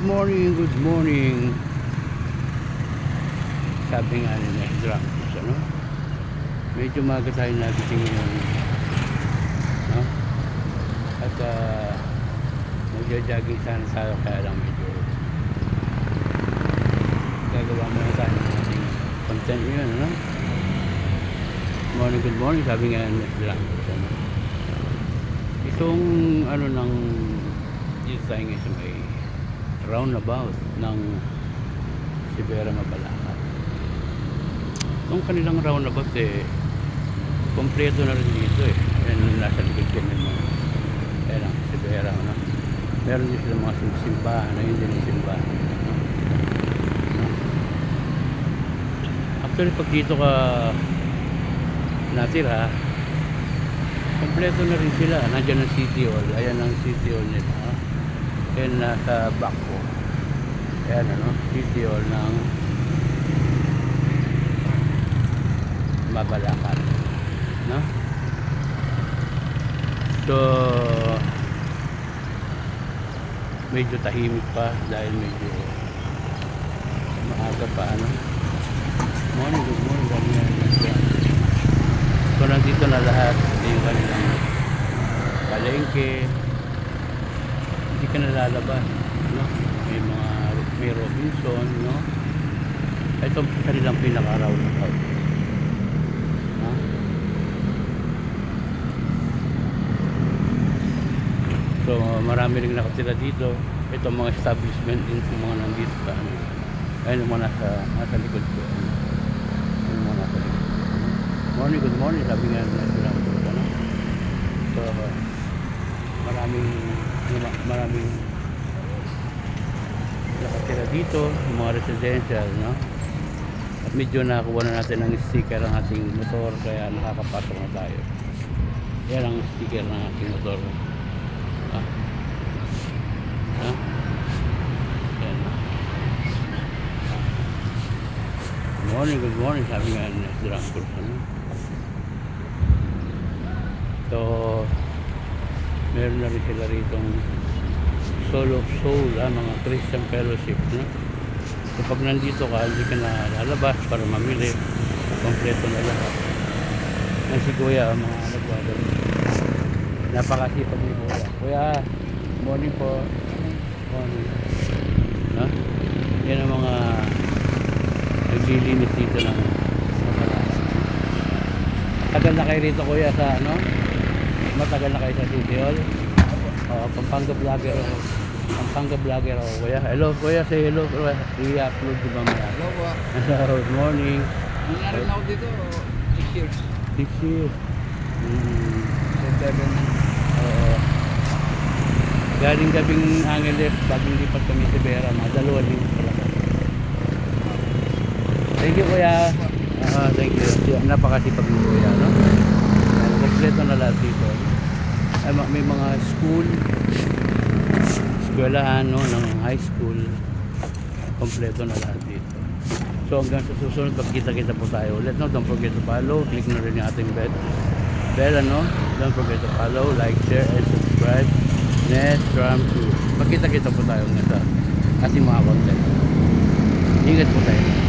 morning, good morning. Sabi nga nila, Dracos, ano? Medyo maga tayo nagising ngayon, no? At magja-jogging sana tayo, kaya lang medyo gagawa muna tayo ng ating content yun, ano? Morning, good morning, sabi nga nila, Dracos, ano? Itong ano ng dito tayo ngayon sa may roundabout ng Sibera Mabalacat. Itong kanilang roundabout kompleto na rin dito Ayan, nasa likod yan mo. Ayan ang Sibera, no? Meron din sila mga simbahan, ayun din yung simbahan, no? Actually pag dito ka natira, kompleto na rin sila. Nandiyan ang City Hall. Ayan ang City Hall nila. Ayan nasa back ko. Ayan ano, City Hall ng Mabalacat, no? So medyo tahimik pa dahil medyo maaga pa, ano? Morning, good morning. So nandito na lahat. Yung kanilang palengke, hindi ka nalalabas, no? May Robinson, no? Ito kanilang pinaka-roundabout, no? So marami ring nakatira dito. Ito mga establishment din sa mga nandito sa ano. Ayun mga nasa likod ko, ayun mga nasa likod. Morning, good morning, sabi nga na sila, ano? So maraming nakatira dito, mga residential, no? At medyo nakakuha na natin ng sticker ang ating motor, kaya nakakapasok na tayo. Yan ang sticker ng ating motor, ah. Ah. Yan. Good morning, sabi nga na Dracos, ano? So meron na rin sila ritong Soul of Soul, mga Christian Fellowship, no? So pag nandito ka, hindi ka na lalabas para mamili, kompleto na lahat. Yan si Kuya, mga nagwado, napakasipag ni Kuya. Kuya, morning po. Morning, no? Yan ang mga naglilinis dito ng Mabalacat. Tagal na kayo rito, Kuya, sa ano? Matagal na kayo sa City Hall? Pampanga vlogger ako. Pampanga vlogger ako, Kuya. Hello, Kuya. Say hello, Kuya. I-upload di ba maya? Hello po. Good morning. Nangyari na ako dito, 6 years. 6 years. 7 na. Oo. Galing gabing Angeles, bagong lipat kami sa Sibera. Mga 2 linggo talaga. Thank you, Kuya. Thank you. Napakasipag mo, Kuya, no? Kompleto na lahat dito. Ay, may mga eskwelahan, no, ng high school. Kompleto na lahat dito. So hanggang sa susunod, pagkita-kita po tayo ulit, no? Don't forget to follow. Click na rin yung ating bell, ano? Don't forget to follow, like, share, and subscribe. Net Trump 2. Pagkita-kita po tayo ngayon sa ating mga content. Ingat po tayo.